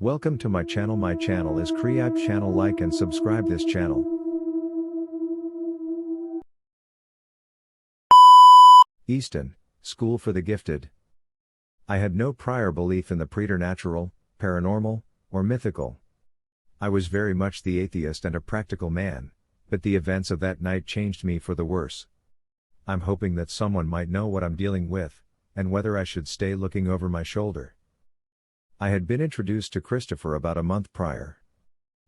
Welcome to my channel. My channel is Creative channel. Like and subscribe this channel. Easton, School for the Gifted. I had no prior belief in the preternatural, paranormal, or mythical. I was very much the atheist and a practical man, but the events of that night changed me for the worse. I'm hoping that someone might know what I'm dealing with, and whether I should stay looking over my shoulder. I had been introduced to Christopher about a month prior.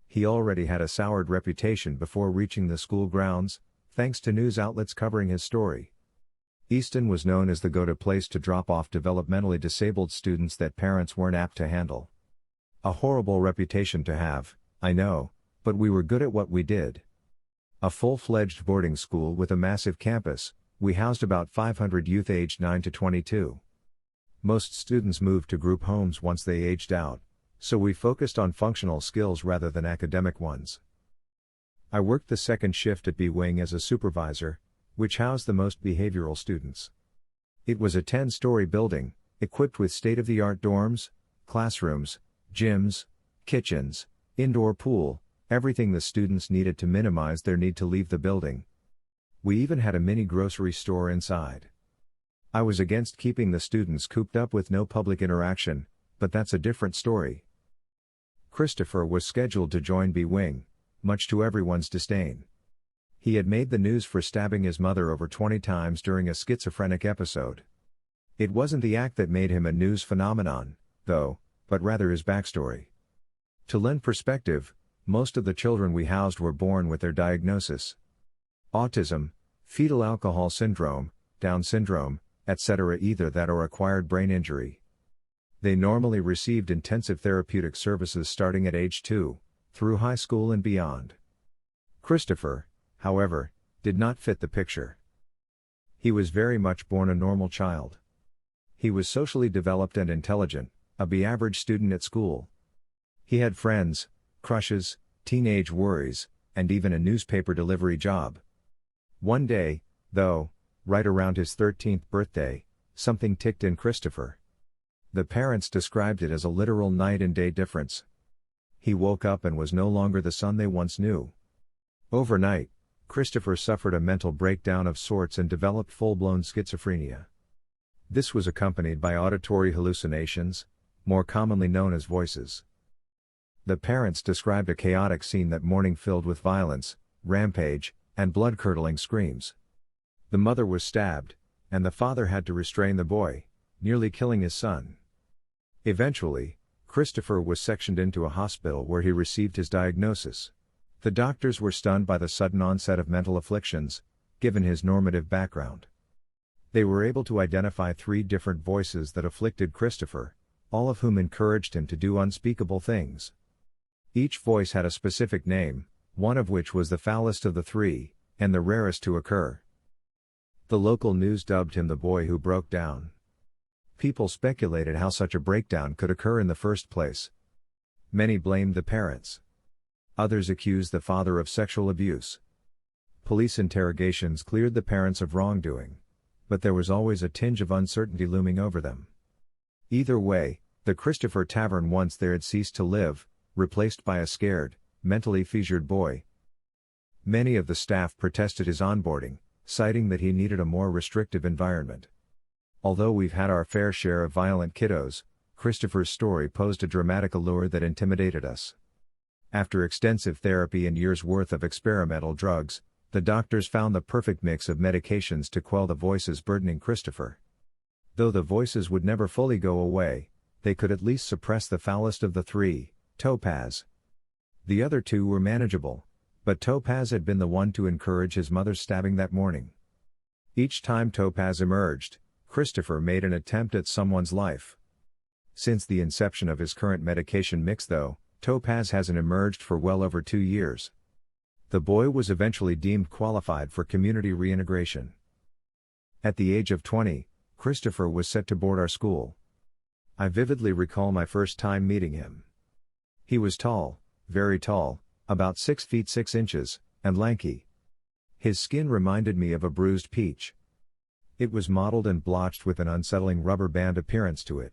He already had a soured reputation before reaching the school grounds, thanks to news outlets covering his story. Easton was known as the go-to place to drop off developmentally disabled students that parents weren't apt to handle. A horrible reputation to have, I know, but we were good at what we did. A full-fledged boarding school with a massive campus, we housed about 500 youth aged 9 to 22. Most students moved to group homes once they aged out, so we focused on functional skills rather than academic ones. I worked the second shift at B Wing as a supervisor, which housed the most behavioral students. It was a 10-story building, equipped with state-of-the-art dorms, classrooms, gyms, kitchens, indoor pool, everything the students needed to minimize their need to leave the building. We even had a mini grocery store inside. I was against keeping the students cooped up with no public interaction, but that's a different story. Christopher was scheduled to join B Wing, much to everyone's disdain. He had made the news for stabbing his mother over 20 times during a schizophrenic episode. It wasn't the act that made him a news phenomenon, though, but rather his backstory. To lend perspective, most of the children we housed were born with their diagnosis: autism, fetal alcohol syndrome, Down syndrome, etc., either that or acquired brain injury. They normally received intensive therapeutic services starting at age 2, through high school and beyond. Christopher, however, did not fit the picture. He was very much born a normal child. He was socially developed and intelligent, a B-average student at school. He had friends, crushes, teenage worries, and even a newspaper delivery job. One day, though, right around his 13th birthday, something ticked in Christopher. The parents described it as a literal night and day difference. He woke up and was no longer the son they once knew. Overnight, Christopher suffered a mental breakdown of sorts and developed full-blown schizophrenia. This was accompanied by auditory hallucinations, more commonly known as voices. The parents described a chaotic scene that morning filled with violence, rampage, and blood-curdling screams. The mother was stabbed, and the father had to restrain the boy, nearly killing his son. Eventually, Christopher was sectioned into a hospital where he received his diagnosis. The doctors were stunned by the sudden onset of mental afflictions, given his normative background. They were able to identify 3 different voices that afflicted Christopher, all of whom encouraged him to do unspeakable things. Each voice had a specific name, one of which was the foulest of the 3, and the rarest to occur. The local news dubbed him the boy who broke down. People speculated how such a breakdown could occur in the first place. Many blamed the parents. Others accused the father of sexual abuse. Police interrogations cleared the parents of wrongdoing, but there was always a tinge of uncertainty looming over them. Either way, the Christopher Tavern once there had ceased to live, replaced by a scared, mentally fissured boy. Many of the staff protested his onboarding, citing that he needed a more restrictive environment. Although we've had our fair share of violent kiddos, Christopher's story posed a dramatic allure that intimidated us. After extensive therapy and years' worth of experimental drugs, the doctors found the perfect mix of medications to quell the voices burdening Christopher. Though the voices would never fully go away, they could at least suppress the foulest of the 3, Topaz. The other 2 were manageable, but Topaz had been the one to encourage his mother's stabbing that morning. Each time Topaz emerged, Christopher made an attempt at someone's life. Since the inception of his current medication mix, though, Topaz hasn't emerged for well over 2 years. The boy was eventually deemed qualified for community reintegration. At the age of 20, Christopher was set to board our school. I vividly recall my first time meeting him. He was tall, very tall, about 6 feet 6 inches, and lanky. His skin reminded me of a bruised peach. It was mottled and blotched with an unsettling rubber band appearance to it.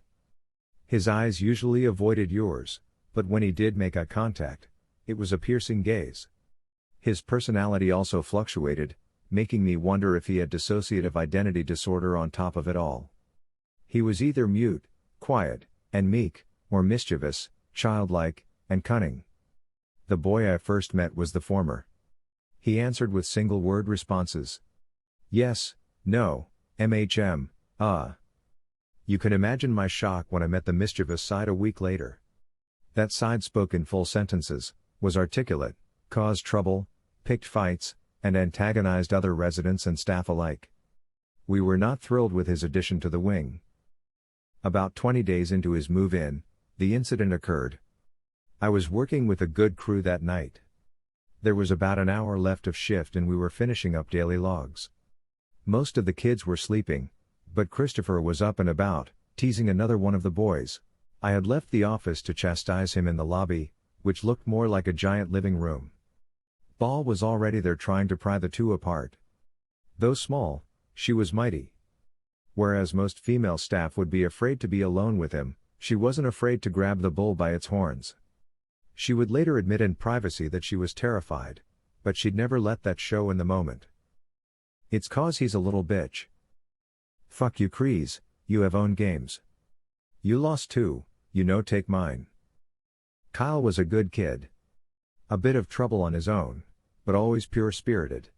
His eyes usually avoided yours, but when he did make eye contact, it was a piercing gaze. His personality also fluctuated, making me wonder if he had dissociative identity disorder on top of it all. He was either mute, quiet, and meek, or mischievous, childlike, and cunning. The boy I first met was the former. He answered with single-word responses. Yes, no, MHM, You can imagine my shock when I met the mischievous side a week later. That side spoke in full sentences, was articulate, caused trouble, picked fights, and antagonized other residents and staff alike. We were not thrilled with his addition to the wing. About 20 days into his move-in, the incident occurred. I was working with a good crew that night. There was about an hour left of shift and we were finishing up daily logs. Most of the kids were sleeping, but Christopher was up and about, teasing another one of the boys. I had left the office to chastise him in the lobby, which looked more like a giant living room. Ball was already there trying to pry the two apart. Though small, she was mighty. Whereas most female staff would be afraid to be alone with him, she wasn't afraid to grab the bull by its horns. She would later admit in privacy that she was terrified, but she'd never let that show in the moment. It's 'cause he's a little bitch. Fuck you Kreese, you have owned games. You lost too, take mine. Kyle was a good kid. A bit of trouble on his own, but always pure-spirited.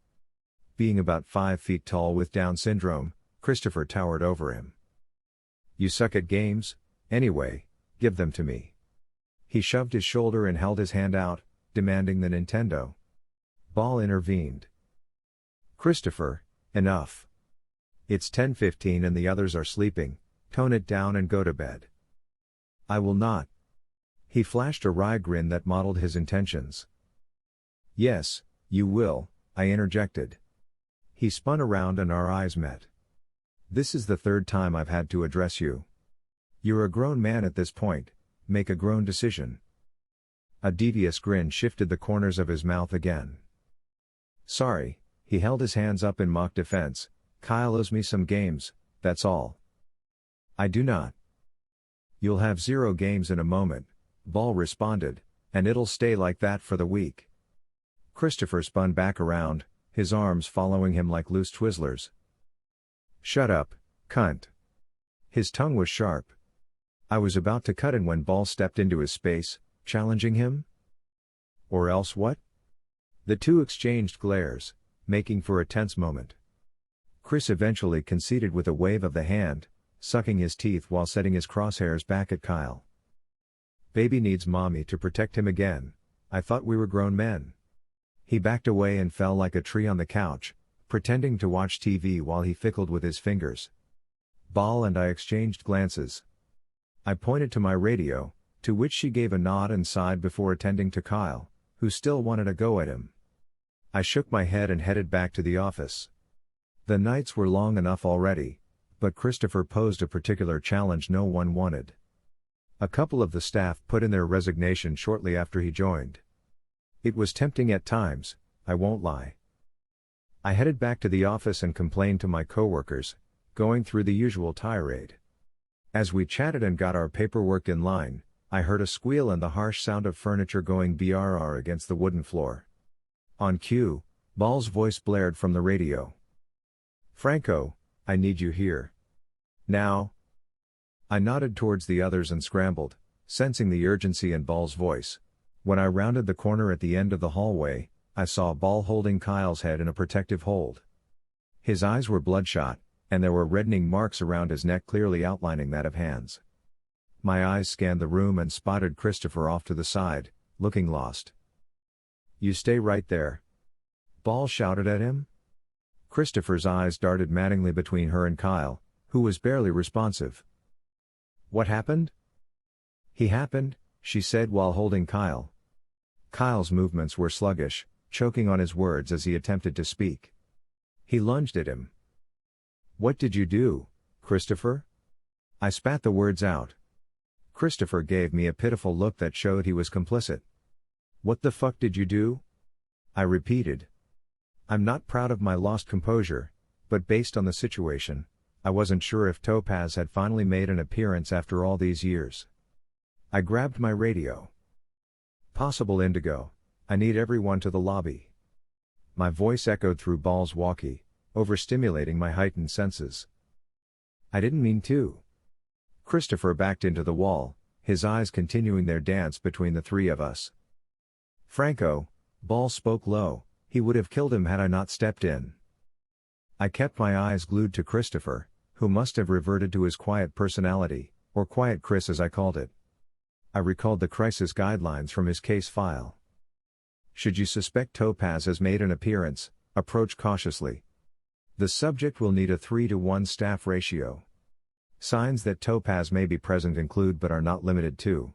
Being about 5 feet tall with Down syndrome, Christopher towered over him. You suck at games, anyway, give them to me. He shoved his shoulder and held his hand out, demanding the Nintendo. Ball intervened. Christopher, enough. It's 10:15 and the others are sleeping, tone it down and go to bed. I will not. He flashed a wry grin that modeled his intentions. Yes, you will, I interjected. He spun around and our eyes met. This is the third time I've had to address you. You're a grown man at this point, make a grown decision. A devious grin shifted the corners of his mouth again. Sorry, he held his hands up in mock defense, Kyle owes me some games, that's all. I do not. You'll have 0 games in a moment, Ball responded, and it'll stay like that for the week. Christopher spun back around, his arms following him like loose Twizzlers. Shut up, cunt. His tongue was sharp. I was about to cut in when Ball stepped into his space, challenging him? Or else what? The two exchanged glares, making for a tense moment. Chris eventually conceded with a wave of the hand, sucking his teeth while setting his crosshairs back at Kyle. Baby needs mommy to protect him again, I thought we were grown men. He backed away and fell like a tree on the couch, pretending to watch TV while he fickled with his fingers. Ball and I exchanged glances. I pointed to my radio, to which she gave a nod and sighed before attending to Kyle, who still wanted a go at him. I shook my head and headed back to the office. The nights were long enough already, but Christopher posed a particular challenge no one wanted. A couple of the staff put in their resignation shortly after he joined. It was tempting at times, I won't lie. I headed back to the office and complained to my coworkers, going through the usual tirade. As we chatted and got our paperwork in line, I heard a squeal and the harsh sound of furniture going brrr against the wooden floor. On cue, Ball's voice blared from the radio. Franco, I need you here. Now. I nodded towards the others and scrambled, sensing the urgency in Ball's voice. When I rounded the corner at the end of the hallway, I saw Ball holding Kyle's head in a protective hold. His eyes were bloodshot, and there were reddening marks around his neck clearly outlining that of hands. My eyes scanned the room and spotted Christopher off to the side, looking lost. You stay right there. Ball shouted at him. Christopher's eyes darted maddeningly between her and Kyle, who was barely responsive. What happened? He happened, she said while holding Kyle. Kyle's movements were sluggish, choking on his words as he attempted to speak. He lunged at him. What did you do, Christopher? I spat the words out. Christopher gave me a pitiful look that showed he was complicit. What the fuck did you do? I repeated. I'm not proud of my lost composure, but based on the situation, I wasn't sure if Topaz had finally made an appearance after all these years. I grabbed my radio. Possible indigo. I need everyone to the lobby. My voice echoed through Ball's walkie, overstimulating my heightened senses. I didn't mean to. Christopher backed into the wall, his eyes continuing their dance between the three of us. Franco, Ball spoke low, he would have killed him had I not stepped in. I kept my eyes glued to Christopher, who must have reverted to his quiet personality, or Quiet Chris as I called it. I recalled the crisis guidelines from his case file. Should you suspect Topaz has made an appearance, approach cautiously. The subject will need a 3-to-1 staff ratio. Signs that Topaz may be present include but are not limited to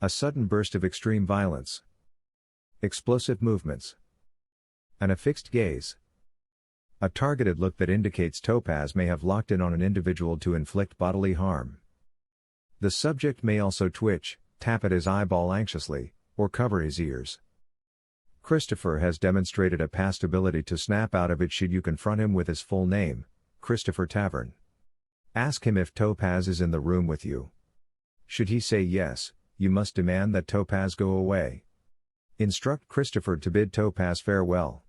a sudden burst of extreme violence, explosive movements, an affixed gaze, a targeted look that indicates Topaz may have locked in on an individual to inflict bodily harm. The subject may also twitch, tap at his eyeball anxiously, or cover his ears. Christopher has demonstrated a past ability to snap out of it should you confront him with his full name, Christopher Tavern. Ask him if Topaz is in the room with you. Should he say yes, you must demand that Topaz go away. Instruct Christopher to bid Topaz farewell.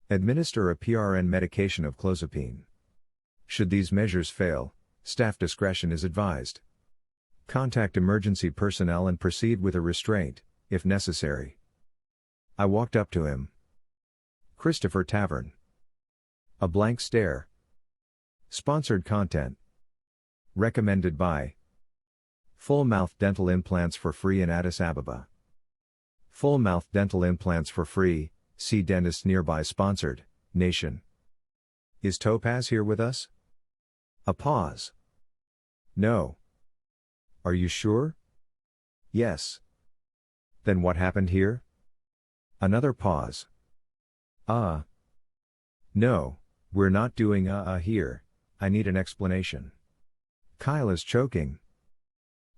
Administer a PRN medication of clozapine. Should these measures fail, staff discretion is advised. Contact emergency personnel and proceed with a restraint, if necessary. I walked up to him. Christopher Tavern. A blank stare. Sponsored content. Recommended by Full Mouth Dental Implants for free in Addis Ababa. Full Mouth Dental Implants for free, see dentist nearby. Sponsored, Nation. Is Topaz here with us? A pause. No. Are you sure? Yes. Then what happened here? Another pause. No, we're not doing here, I need an explanation. Kyle is choking.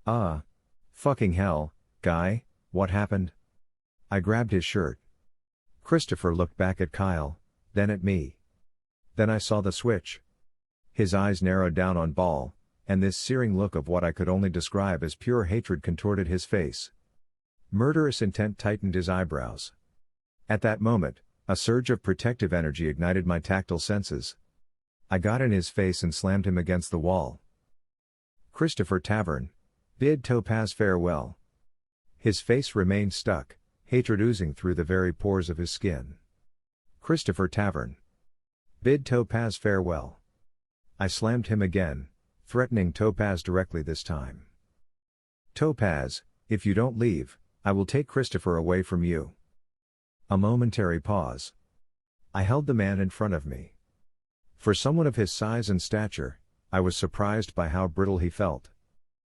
Fucking hell, guy, what happened? I grabbed his shirt. Christopher looked back at Kyle, then at me. Then I saw the switch. His eyes narrowed down on Ball, and this searing look of what I could only describe as pure hatred contorted his face. Murderous intent tightened his eyebrows. At that moment, a surge of protective energy ignited my tactile senses. I got in his face and slammed him against the wall. Christopher Tavern. Bid Topaz farewell. His face remained stuck, hatred oozing through the very pores of his skin. Christopher Tavern. Bid Topaz farewell. I slammed him again, threatening Topaz directly this time. Topaz, if you don't leave, I will take Christopher away from you. A momentary pause. I held the man in front of me. For someone of his size and stature, I was surprised by how brittle he felt.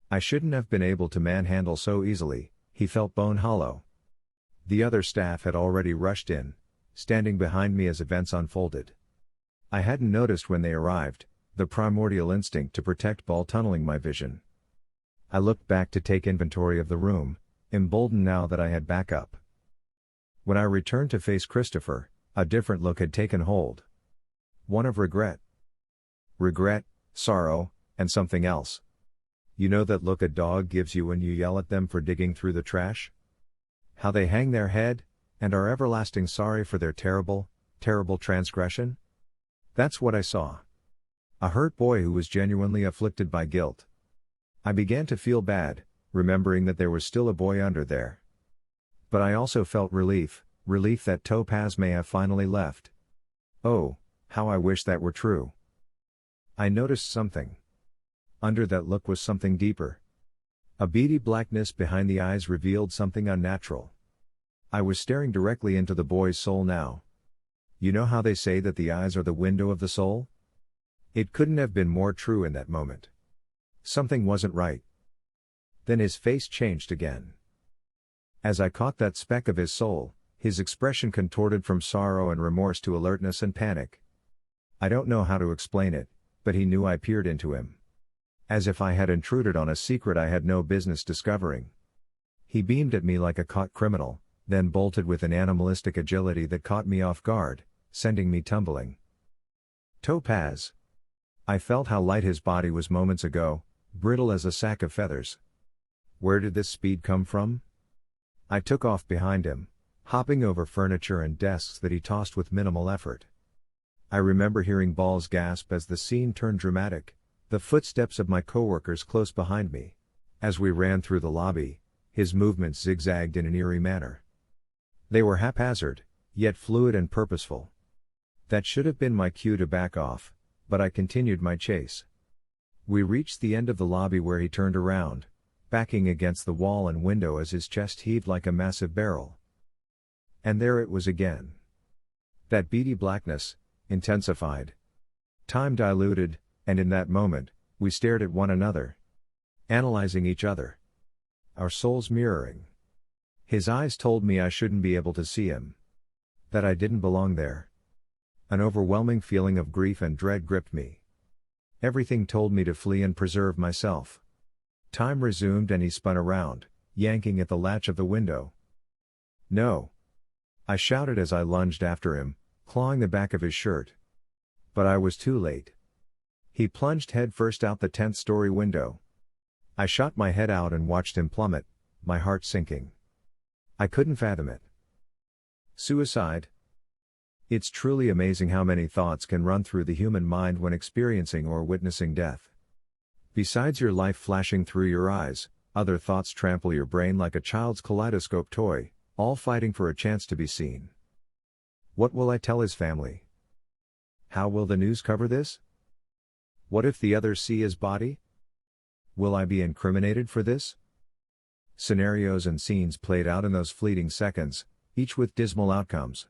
I shouldn't have been able to manhandle so easily, he felt bone hollow. The other staff had already rushed in, standing behind me as events unfolded. I hadn't noticed when they arrived, the primordial instinct to protect Ball tunneling my vision. I looked back to take inventory of the room, emboldened now that I had backup. When I returned to face Christopher, a different look had taken hold. One of regret. Regret, sorrow, and something else. You know that look a dog gives you when you yell at them for digging through the trash? How they hang their head, and are everlasting sorry for their terrible, terrible transgression? That's what I saw. A hurt boy who was genuinely afflicted by guilt. I began to feel bad, remembering that there was still a boy under there. But I also felt relief that Topaz may have finally left. Oh, how I wish that were true. I noticed something. Under that look was something deeper. A beady blackness behind the eyes revealed something unnatural. I was staring directly into the boy's soul now. You know how they say that the eyes are the window of the soul? It couldn't have been more true in that moment. Something wasn't right. Then his face changed again. As I caught that speck of his soul, his expression contorted from sorrow and remorse to alertness and panic. I don't know how to explain it, but he knew I peered into him. As if I had intruded on a secret I had no business discovering. He beamed at me like a caught criminal, then bolted with an animalistic agility that caught me off guard, sending me tumbling. Topaz. I felt how light his body was moments ago, brittle as a sack of feathers. Where did this speed come from? I took off behind him, hopping over furniture and desks that he tossed with minimal effort. I remember hearing Balls gasp as the scene turned dramatic, the footsteps of my coworkers close behind me. As we ran through the lobby, his movements zigzagged in an eerie manner. They were haphazard, yet fluid and purposeful. That should have been my cue to back off, but I continued my chase. We reached the end of the lobby where he turned around, backing against the wall and window as his chest heaved like a massive barrel. And there it was again. That beady blackness, intensified. Time diluted, and in that moment, we stared at one another. Analyzing each other. Our souls mirroring. His eyes told me I shouldn't be able to see him. That I didn't belong there. An overwhelming feeling of grief and dread gripped me. Everything told me to flee and preserve myself. Time resumed and he spun around, yanking at the latch of the window. "No!" I shouted as I lunged after him, clawing the back of his shirt. But I was too late. He plunged headfirst out the 10th-story window. I shot my head out and watched him plummet, my heart sinking. I couldn't fathom it. Suicide? It's truly amazing how many thoughts can run through the human mind when experiencing or witnessing death. Besides your life flashing through your eyes, other thoughts trample your brain like a child's kaleidoscope toy, all fighting for a chance to be seen. What will I tell his family? How will the news cover this? What if the others see his body? Will I be incriminated for this? Scenarios and scenes played out in those fleeting seconds, each with dismal outcomes.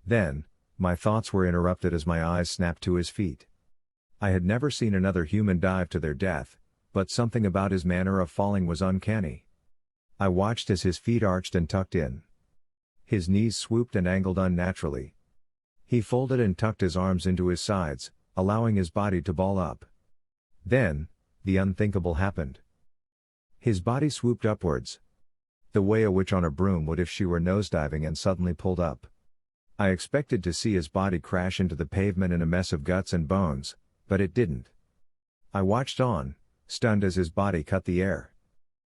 Then, my thoughts were interrupted as my eyes snapped to his feet. I had never seen another human dive to their death, but something about his manner of falling was uncanny. I watched as his feet arched and tucked in. His knees swooped and angled unnaturally. He folded and tucked his arms into his sides, allowing his body to ball up. Then, the unthinkable happened. His body swooped upwards. The way a witch on a broom would if she were nosediving and suddenly pulled up. I expected to see his body crash into the pavement in a mess of guts and bones, but it didn't. I watched on, stunned as his body cut the air.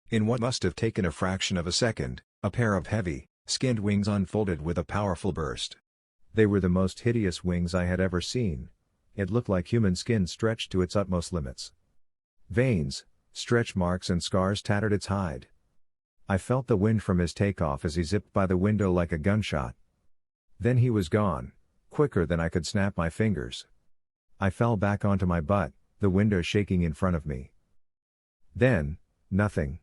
In what must have taken a fraction of a second, a pair of heavy, skinned wings unfolded with a powerful burst. They were the most hideous wings I had ever seen. It looked like human skin stretched to its utmost limits. Veins, stretch marks and scars tattered its hide. I felt the wind from his takeoff as he zipped by the window like a gunshot. Then he was gone, quicker than I could snap my fingers. I fell back onto my butt, the window shaking in front of me. Then, nothing.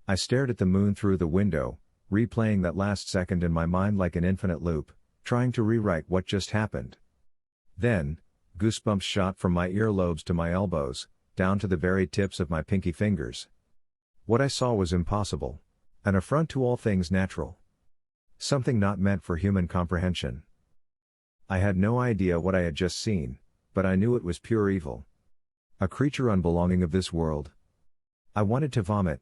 I stared at the moon through the window, replaying that last second in my mind like an infinite loop, trying to rewrite what just happened. Then, goosebumps shot from my earlobes to my elbows, down to the very tips of my pinky fingers. What I saw was impossible. An affront to all things natural. Something not meant for human comprehension. I had no idea what I had just seen, but I knew it was pure evil. A creature unbelonging of this world. I wanted to vomit.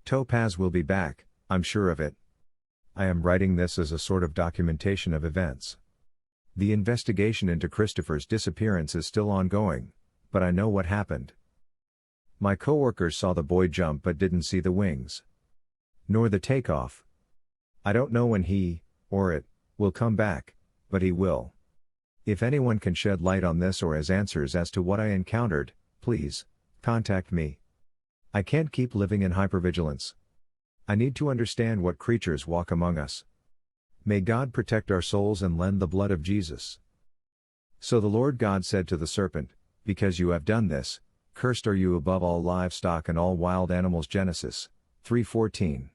Topaz will be back, I'm sure of it. I am writing this as a sort of documentation of events. The investigation into Christopher's disappearance is still ongoing, but I know what happened. My coworkers saw the boy jump but didn't see the wings. Nor the takeoff. I don't know when he, or it, will come back, but he will. If anyone can shed light on this or has answers as to what I encountered, please, contact me. I can't keep living in hypervigilance. I need to understand what creatures walk among us. May God protect our souls and lend the blood of Jesus. So the Lord God said to the serpent, "Because you have done this, cursed are you above all livestock and all wild animals." Genesis 3:14.